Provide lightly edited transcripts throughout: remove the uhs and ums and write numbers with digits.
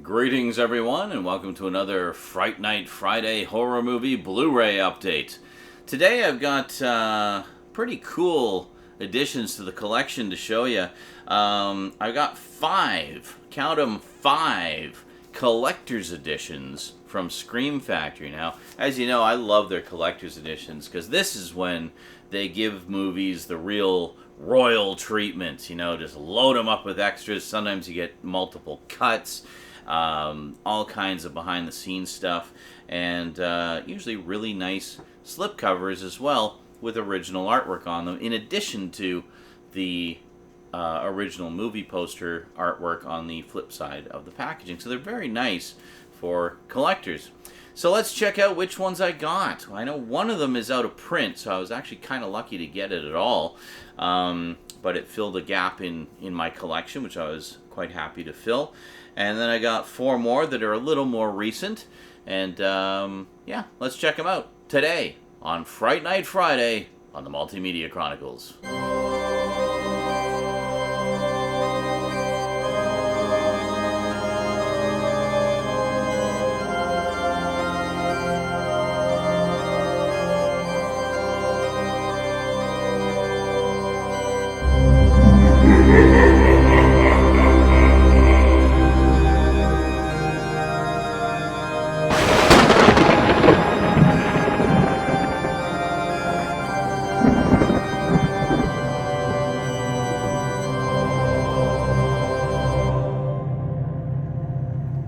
Greetings, everyone, and welcome to another Fright Night Friday horror movie Blu-ray update. Today I've got pretty cool additions to the collection to show you. I've got count 'em, five collector's editions from Scream Factory. Now, as you know, I love their collector's editions because this is when they give movies the real royal treatment. You know, just load them up with extras. Sometimes you get multiple cuts. All kinds of behind-the-scenes stuff, and usually really nice slipcovers as well with original artwork on them, in addition to the original movie poster artwork on the flip side of the packaging. So they're very nice for collectors. So let's check out which ones I got. I know one of them is out of print, so I was actually kind of lucky to get it at all. But it filled a gap in my collection, which I was quite happy to fill. And then I got four more that are a little more recent. And yeah, let's check them out today on Fright Night Friday on the Multimedia Chronicles.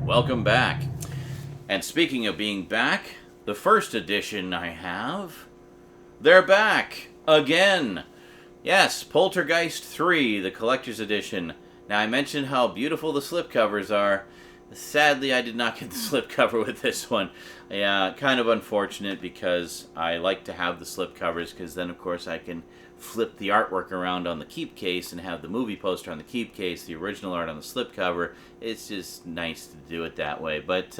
Welcome back. And speaking of being back, the first edition I have, they're back again. Yes, Poltergeist III, the collector's edition. Now, I mentioned how beautiful the slipcovers are. Sadly, I did not get the slipcover with this one. Yeah, kind of unfortunate because I like to have the slipcovers because then, of course, I can flip the artwork around on the keep case and have the movie poster on the keep case, the original art on the slipcover. It's just nice to do it that way. But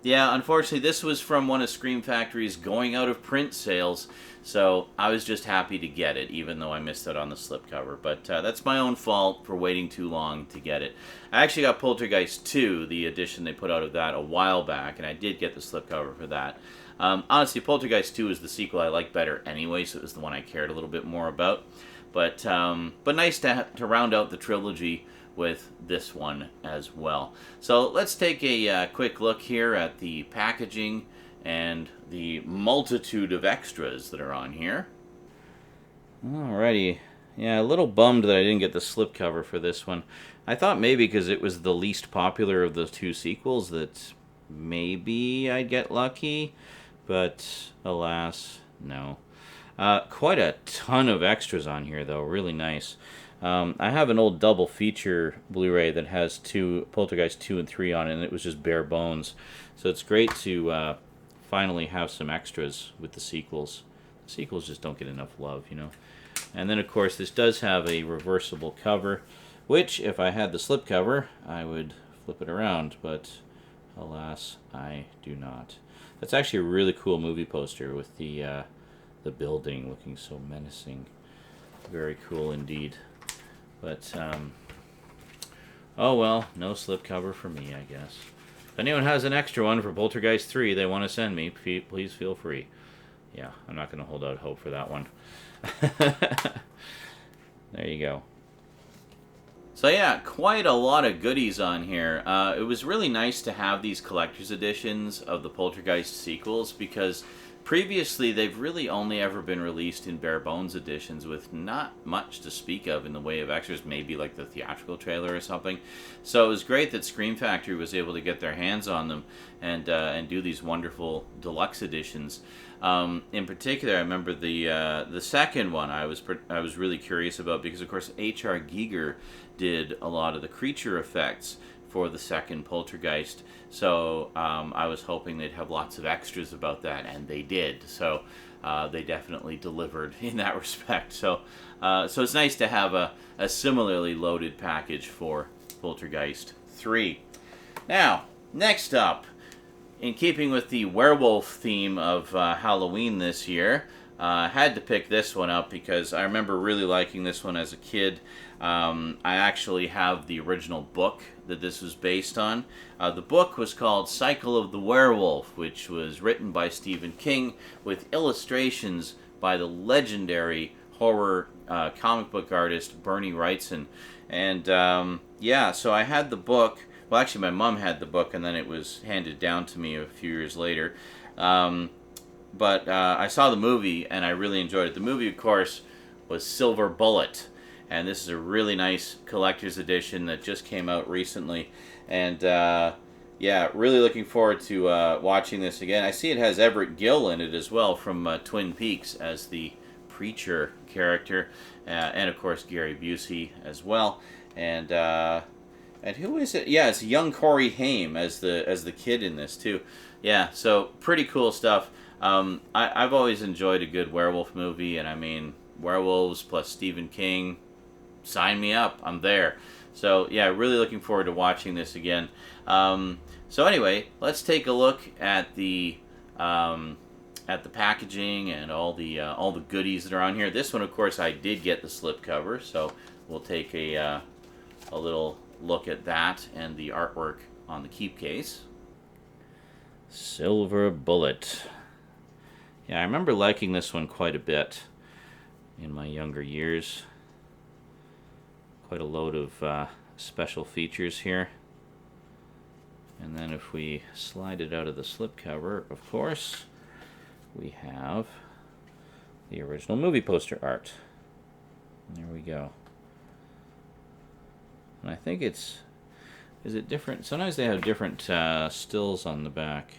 yeah, unfortunately, this was from one of Scream Factory's going out of print sales, so I was just happy to get it, even though I missed out on the slipcover. But that's my own fault for waiting too long to get it. I actually got Poltergeist II, the edition they put out of that, a while back, and I did get the slipcover for that. Honestly, Poltergeist 2 is the sequel I like better anyway, so it was the one I cared a little bit more about. But nice to round out the trilogy with this one as well. So let's take a quick look here at the packaging and the multitude of extras that are on here. Alrighty. Yeah, a little bummed that I didn't get the slipcover for this one. I thought maybe because it was the least popular of the two sequels that maybe I'd get lucky. But alas, no. Quite a ton of extras on here, though. Really nice. I have an old double feature Blu-ray that has Poltergeist 2 and 3 on it, and it was just bare bones. So it's great to finally have some extras with the sequels. The sequels just don't get enough love, you know. And then, of course, this does have a reversible cover, which, if I had the slipcover, I would flip it around. But alas, I do not. That's actually a really cool movie poster with the building looking so menacing. Very cool indeed. But, oh well, no slipcover for me, I guess. If anyone has an extra one for Poltergeist 3 they want to send me, please feel free. Yeah, I'm not going to hold out hope for that one. There you go. So yeah, quite a lot of goodies on here. It was really nice to have these collector's editions of the Poltergeist sequels because previously they've really only ever been released in bare bones editions with not much to speak of in the way of extras, maybe like the theatrical trailer or something. So it was great that Scream Factory was able to get their hands on them and do these wonderful deluxe editions. In particular, I remember the second one I was really curious about because, of course, H.R. Giger did a lot of the creature effects for the second Poltergeist. So I was hoping they'd have lots of extras about that, and they did. So they definitely delivered in that respect. So it's nice to have a similarly loaded package for Poltergeist 3. Now, next up, in keeping with the werewolf theme of Halloween this year, I had to pick this one up because I remember really liking this one as a kid. I actually have the original book that this was based on. The book was called Cycle of the Werewolf, which was written by Stephen King with illustrations by the legendary horror comic book artist Bernie Wrightson. And yeah, so I had the book. Well, actually, my mom had the book, and then it was handed down to me a few years later. But I saw the movie, and I really enjoyed it. The movie, of course, was Silver Bullet. And this is a really nice collector's edition that just came out recently. And yeah, really looking forward to watching this again. I see it has Everett Gill in it as well from Twin Peaks as the preacher character. And of course, Gary Busey as well. And who is it? Yeah, it's young Corey Haim as the kid in this too. Yeah, so pretty cool stuff. I've always enjoyed a good werewolf movie, and I mean, werewolves plus Stephen King, sign me up. I'm there. So yeah, really looking forward to watching this again. So anyway, let's take a look at the packaging and all the goodies that are on here. This one, of course, I did get the slipcover, so we'll take a little look at that and the artwork on the keep case. Silver Bullet. Yeah, I remember liking this one quite a bit in my younger years. Quite a load of special features here. And then if we slide it out of the slipcover, of course, we have the original movie poster art. There we go. And I think is it different? Sometimes they have different stills on the back.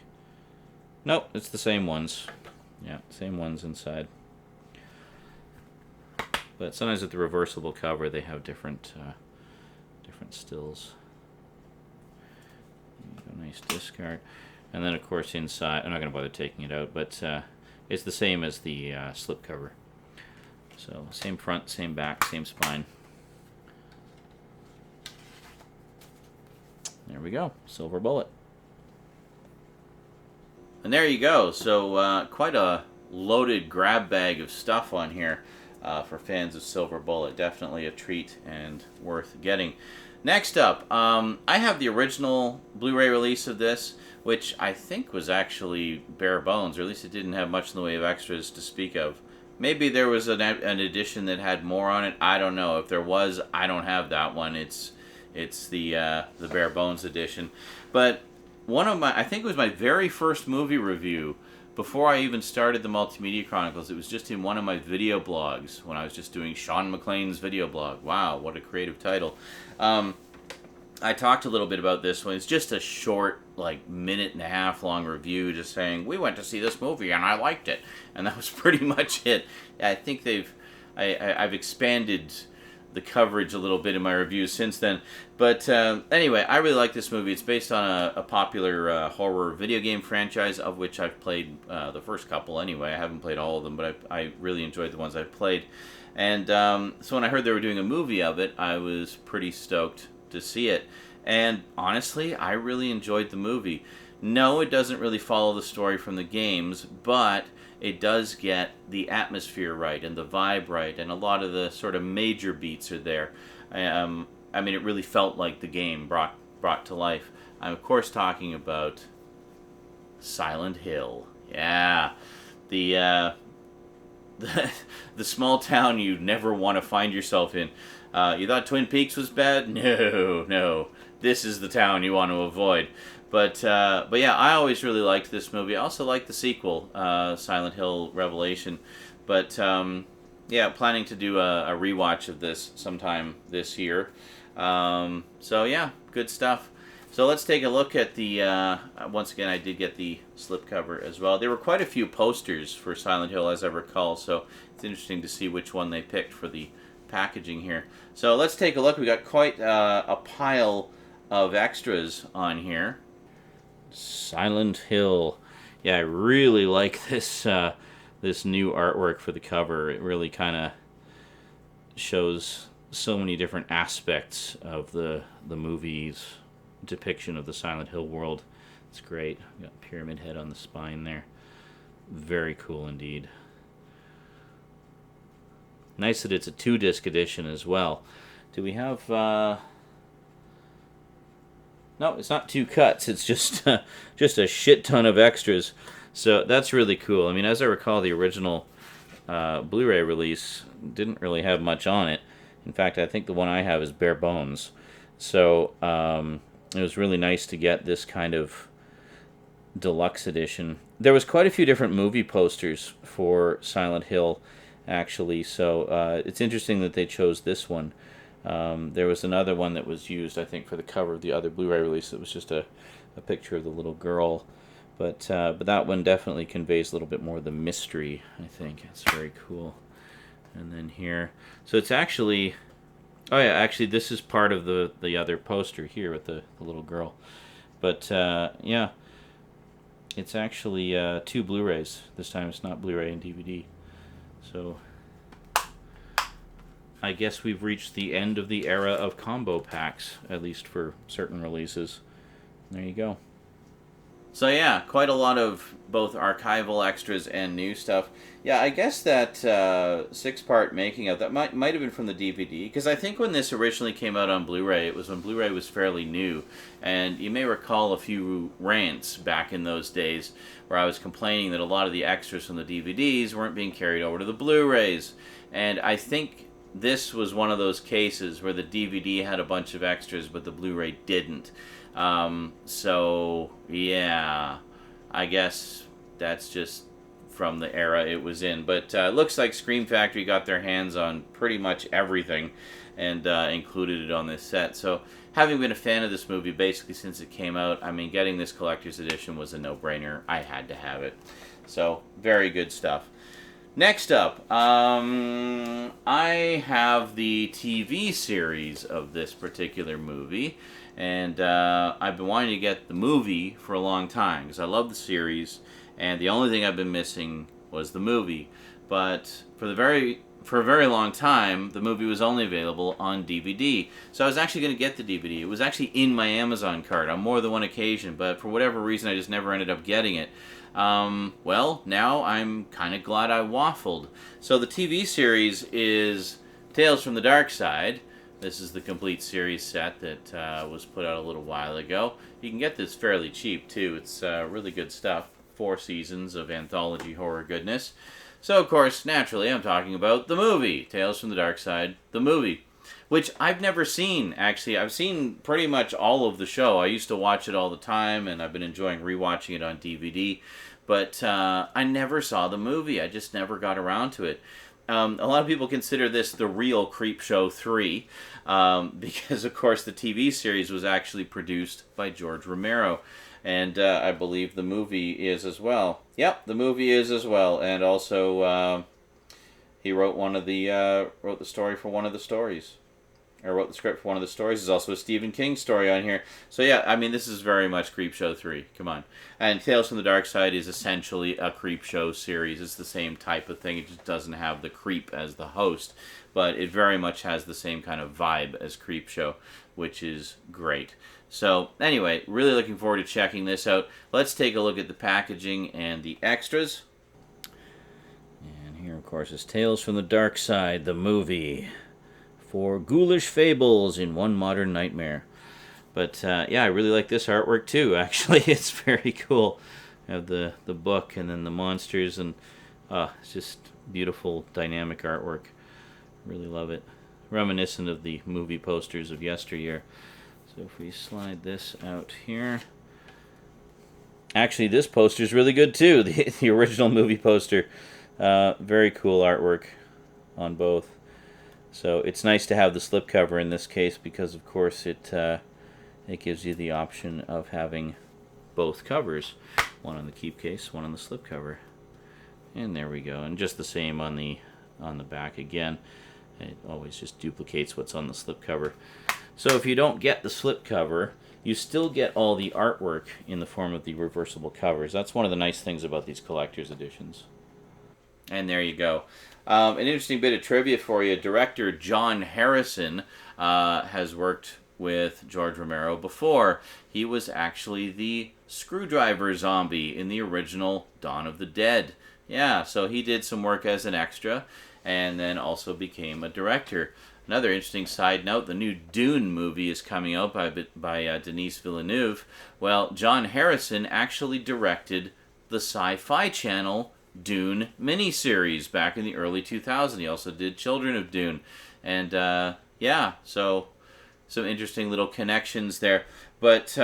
Nope, it's the same ones. Yeah, same ones inside. But sometimes with the reversible cover, they have different stills. A nice discard. And then, of course, inside, I'm not going to bother taking it out, but it's the same as the slipcover. So, same front, same back, same spine. There we go, Silver Bullet. And there you go. So quite a loaded grab bag of stuff on here for fans of Silver Bullet. Definitely a treat and worth getting. Next up, I have the original Blu-ray release of this, which I think was actually bare bones, or at least it didn't have much in the way of extras to speak of. Maybe there was an edition that had more on it. I don't know. If there was, I don't have that one. It's the bare bones edition. But I think it was my very first movie review before I even started the Multimedia Chronicles. It was just in one of my video blogs when I was just doing Sean McLean's video blog. Wow, what a creative title. I talked a little bit about this one. It's just a short, like, minute-and-a-half long review just saying, we went to see this movie and I liked it. And that was pretty much it. I think I've expanded the coverage a little bit in my reviews since then. But anyway, I really like this movie. It's based on a popular horror video game franchise, of which I've played the first couple anyway. I haven't played all of them, but I really enjoyed the ones I've played. And so when I heard they were doing a movie of it, I was pretty stoked to see it. And honestly, I really enjoyed the movie. No, it doesn't really follow the story from the games, but it does get the atmosphere right and the vibe right, and a lot of the sort of major beats are there. I mean, it really felt like the game brought to life. I'm, of course, talking about Silent Hill. Yeah. The small town you never want to find yourself in. You thought Twin Peaks was bad? No. This is the town you want to avoid. But yeah, I always really liked this movie. I also liked the sequel, Silent Hill Revelation. But yeah, planning to do a rewatch of this sometime this year. So yeah, good stuff. So let's take a look at the, once again, I did get the slipcover as well. There were quite a few posters for Silent Hill, as I recall, so it's interesting to see which one they picked for the packaging here. So let's take a look. We got quite a pile of extras on here. Silent Hill. Yeah, I really like this this new artwork for the cover. It really kind of shows so many different aspects of the movie's depiction of the Silent Hill world. It's great. Got Pyramid Head on the spine there. Very cool indeed. Nice that it's a 2-disc edition as well. Do we have... No, it's not 2 cuts. It's just just a shit ton of extras. So that's really cool. I mean, as I recall, the original Blu-ray release didn't really have much on it. In fact, I think the one I have is bare bones. So it was really nice to get this kind of deluxe edition. There was quite a few different movie posters for Silent Hill, actually. So it's interesting that they chose this one. There was another one that was used, I think, for the cover of the other Blu-ray release. It was just a picture of the little girl. But that one definitely conveys a little bit more of the mystery, I think. It's very cool. And then here... So it's actually... Oh, yeah, actually, this is part of the other poster here with the little girl. But, yeah, it's actually 2 Blu-rays. This time it's not Blu-ray and DVD. So... I guess we've reached the end of the era of combo packs, at least for certain releases. There you go. So yeah, quite a lot of both archival extras and new stuff. Yeah, I guess that 6-part making of that might have been from the DVD, because I think when this originally came out on Blu-ray, it was when Blu-ray was fairly new, and you may recall a few rants back in those days where I was complaining that a lot of the extras from the DVDs weren't being carried over to the Blu-rays, and I think this was one of those cases where the DVD had a bunch of extras, but the Blu-ray didn't. So, yeah, I guess that's just from the era it was in. But it looks like Scream Factory got their hands on pretty much everything and included it on this set. So, having been a fan of this movie basically since it came out, I mean, getting this collector's edition was a no-brainer. I had to have it. So, very good stuff. Next up, I have the TV series of this particular movie, and I've been wanting to get the movie for a long time, because I love the series, and the only thing I've been missing was the movie. But for a very long time, the movie was only available on DVD. So I was actually going to get the DVD. It was actually in my Amazon cart on more than one occasion, but for whatever reason, I just never ended up getting it. Well, now I'm kind of glad I waffled. So the TV series is Tales from the Darkside. This is the complete series set that was put out a little while ago. You can get this fairly cheap, too. It's really good stuff. 4 seasons of anthology horror goodness. So, of course, naturally, I'm talking about the movie, Tales from the Darkside, the movie, which I've never seen, actually. I've seen pretty much all of the show. I used to watch it all the time, and I've been enjoying rewatching it on DVD. But I never saw the movie. I just never got around to it. A lot of people consider this the real Creepshow 3, because, of course, the TV series was actually produced by George Romero. And I believe the movie is as well. Yep, the movie is as well. And also, he wrote wrote the story for one of the stories. Or wrote the script for one of the stories. There's also a Stephen King story on here. So yeah, I mean, this is very much Creepshow 3. Come on. And Tales from the Darkside is essentially a Creepshow series. It's the same type of thing. It just doesn't have the creep as the host. But it very much has the same kind of vibe as Creepshow, which is great. So anyway, really looking forward to checking this out. Let's take a look at the packaging and the extras. And here, of course, is Tales from the Darkside, the movie. 4 ghoulish fables in one modern nightmare. But yeah, I really like this artwork too, actually. It's very cool. I have the book and then the monsters, and it's just beautiful, dynamic artwork. Really love it. Reminiscent of the movie posters of yesteryear. So if we slide this out here. Actually, this poster is really good too. The original movie poster. Very cool artwork on both. So it's nice to have the slipcover in this case because, of course, it gives you the option of having both covers. One on the keep case, one on the slipcover. And there we go. And just the same on the back again. It always just duplicates what's on the slipcover. So if you don't get the slipcover, you still get all the artwork in the form of the reversible covers. That's one of the nice things about these collector's editions. And there you go. An interesting bit of trivia for you. Director John Harrison has worked with George Romero before. He was actually the screwdriver zombie in the original Dawn of the Dead. Yeah, so he did some work as an extra and then also became a director. Another interesting side note, the new Dune movie is coming out by Denis Villeneuve. Well, John Harrison actually directed the Sci-Fi Channel Dune miniseries back in the early 2000s. He also did Children of Dune. And yeah, so some interesting little connections there. But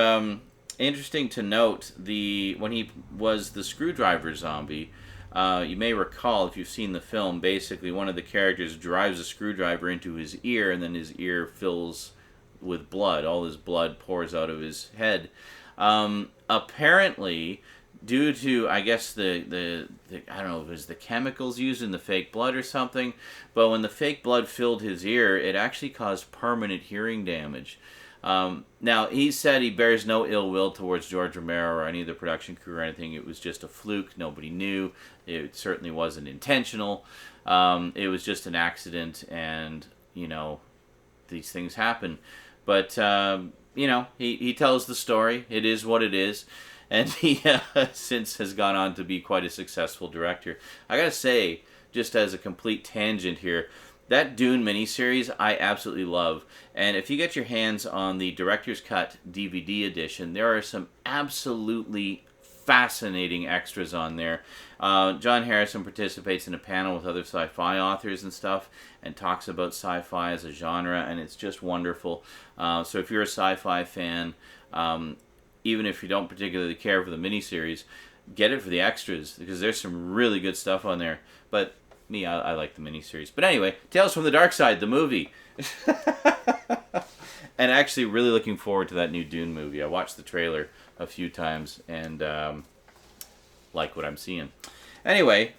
interesting to note, when he was the screwdriver zombie, you may recall, if you've seen the film, basically one of the characters drives a screwdriver into his ear, and then his ear fills with blood. All his blood pours out of his head. Apparently, due to, I guess, the I don't know if it was the chemicals used in the fake blood or something, but when the fake blood filled his ear, it actually caused permanent hearing damage. Now, he said he bears no ill will towards George Romero or any of the production crew or anything. It was just a fluke. Nobody knew. It certainly wasn't intentional. It was just an accident, and, these things happen. But, he tells the story. It is what it is. And he since has gone on to be quite a successful director. I gotta say, just as a complete tangent here, that Dune miniseries I absolutely love. And if you get your hands on the Director's Cut DVD edition, there are some absolutely fascinating extras on there. John Harrison participates in a panel with other sci-fi authors and stuff and talks about sci-fi as a genre, and it's just wonderful. So if you're a sci-fi fan, even if you don't particularly care for the miniseries, get it for the extras, because there's some really good stuff on there. But me, I like the miniseries. But anyway, Tales from the Darkside, the movie. And actually really looking forward to that new Dune movie. I watched the trailer a few times and like what I'm seeing. Anyway,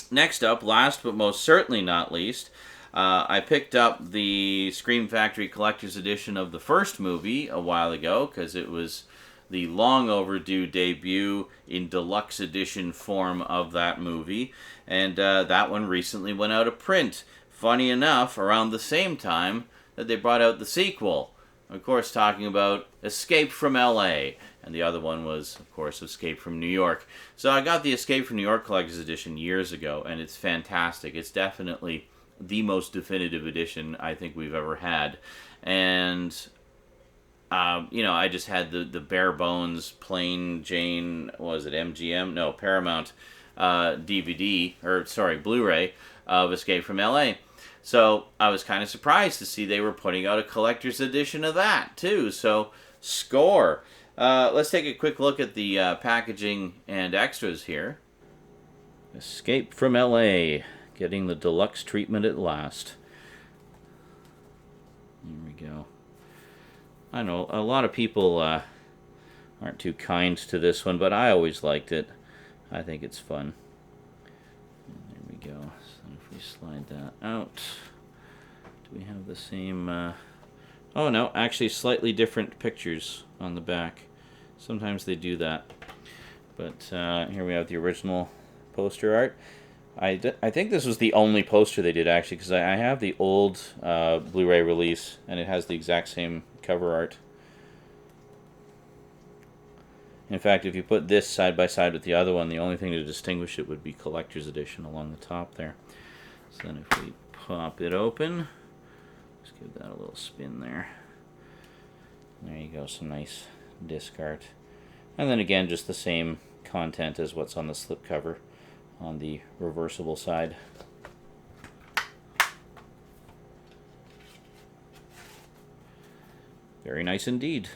next up, last but most certainly not least, I picked up the Scream Factory Collector's Edition of the first movie a while ago, because it was the long overdue debut in deluxe edition form of that movie, and that one recently went out of print. Funny enough, around the same time that they brought out the sequel. Of course, talking about Escape from L.A., and the other one was, of course, Escape from New York. So I got the Escape from New York Collector's Edition years ago, and it's fantastic. It's definitely the most definitive edition I think we've ever had. And, I just had the bare bones, plain Jane, what was it, MGM? No, Paramount Blu-ray of Escape from L.A., so I was kind of surprised to see they were putting out a collector's edition of that, too. So, score. Let's take a quick look at the packaging and extras here. Escape from L.A., getting the deluxe treatment at last. Here we go. I know, a lot of people aren't too kind to this one, but I always liked it. I think it's fun. There we go. If we slide that out, do we have the same? Oh no, actually slightly different pictures on the back. Sometimes they do that. But here we have the original poster art. I think this was the only poster they did, actually, because I have the old Blu-ray release, and it has the exact same cover art. In fact, if you put this side by side with the other one, the only thing to distinguish it would be collector's edition along the top there. So then if we pop it open, just give that a little spin there. There you go, some nice disc art. And then again, just the same content as what's on the slipcover on the reversible side. Very nice indeed.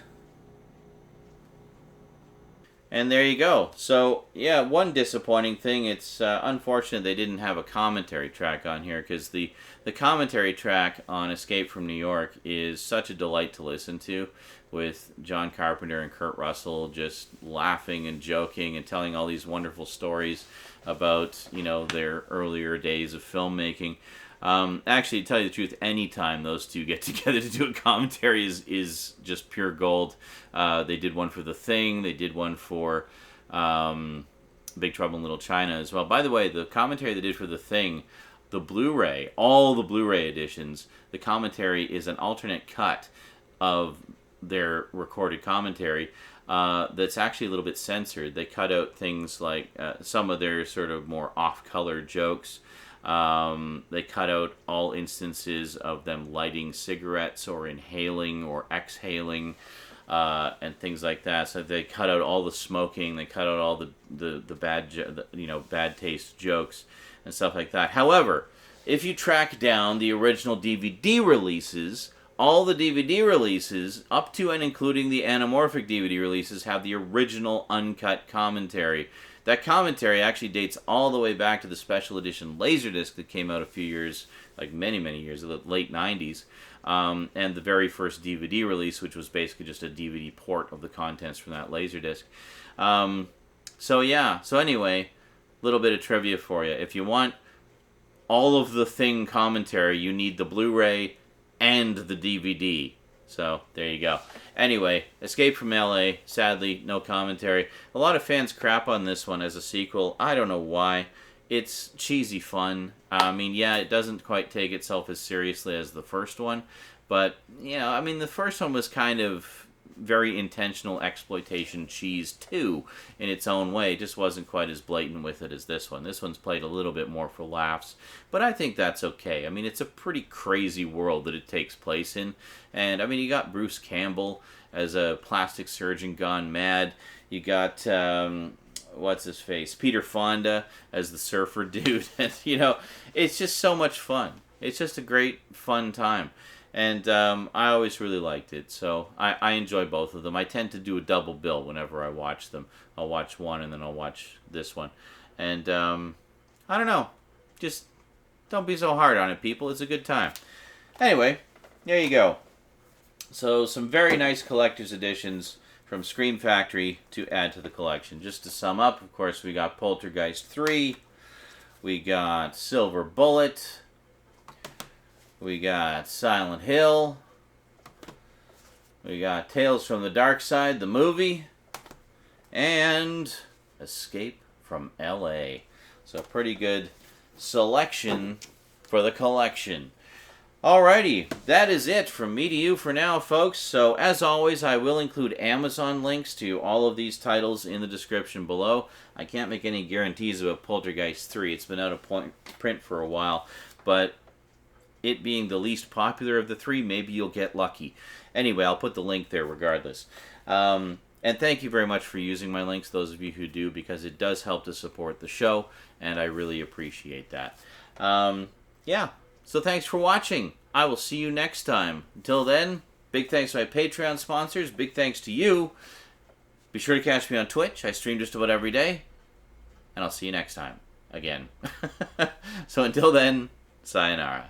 And there you go. So, yeah, one disappointing thing, it's unfortunate they didn't have a commentary track on here, because the commentary track on Escape from New York is such a delight to listen to, with John Carpenter and Kurt Russell just laughing and joking and telling all these wonderful stories about, their earlier days of filmmaking. Actually, to tell you the truth, anytime those two get together to do a commentary is just pure gold. They did one for The Thing. They did one for Big Trouble in Little China as well. By the way, the commentary they did for The Thing, the Blu-ray, all the Blu-ray editions, the commentary is an alternate cut of their recorded commentary that's actually a little bit censored. They cut out things like some of their sort of more off-color jokes. They cut out all instances of them lighting cigarettes or inhaling or exhaling and things like that. So they cut out all the smoking. They cut out all the bad taste jokes and stuff like that. However, if you track down the original DVD releases, all the DVD releases, up to and including the anamorphic DVD releases, have the original uncut commentary. That commentary actually dates all the way back to the special edition Laserdisc that came out a few years, like many, many years, the late 90s. And the very first DVD release, which was basically just a DVD port of the contents from that Laserdisc. So anyway, a little bit of trivia for you. If you want all of the Thing commentary, you need the Blu-ray and the DVD. So, there you go. Anyway, Escape from LA, sadly, no commentary. A lot of fans crap on this one as a sequel. I don't know why. It's cheesy fun. I mean, yeah, it doesn't quite take itself as seriously as the first one. But, you know, I mean, the first one was kind of very intentional exploitation cheese too, in its own way. It just wasn't quite as blatant with it as this one. This one's played a little bit more for laughs, but I think that's okay. I mean, it's a pretty crazy world that it takes place in, and I mean, you got Bruce Campbell as a plastic surgeon gone mad. You got what's his face, Peter Fonda as the surfer dude, and you know, it's just so much fun. It's just a great fun time. And I always really liked it, so I enjoy both of them. I tend to do a double bill whenever I watch them. I'll watch one and then I'll watch this one. And I don't know. Just don't be so hard on it, people. It's a good time. Anyway, there you go. So some very nice collector's editions from Scream Factory to add to the collection. Just to sum up, of course, we got Poltergeist III. We got Silver Bullet. We got Silent Hill. We got Tales from the Darkside, the movie. And Escape from LA. So pretty good selection for the collection. Alrighty, that is it from me to you for now, folks. So as always, I will include Amazon links to all of these titles in the description below. I can't make any guarantees about Poltergeist 3. It's been out of print for a while. But it being the least popular of the three, maybe you'll get lucky. Anyway, I'll put the link there regardless. And thank you very much for using my links, those of you who do, because it does help to support the show, and I really appreciate that. Yeah, so thanks for watching. I will see you next time. Until then, big thanks to my Patreon sponsors. Big thanks to you. Be sure to catch me on Twitch. I stream just about every day. And I'll see you next time. Again. So until then, sayonara.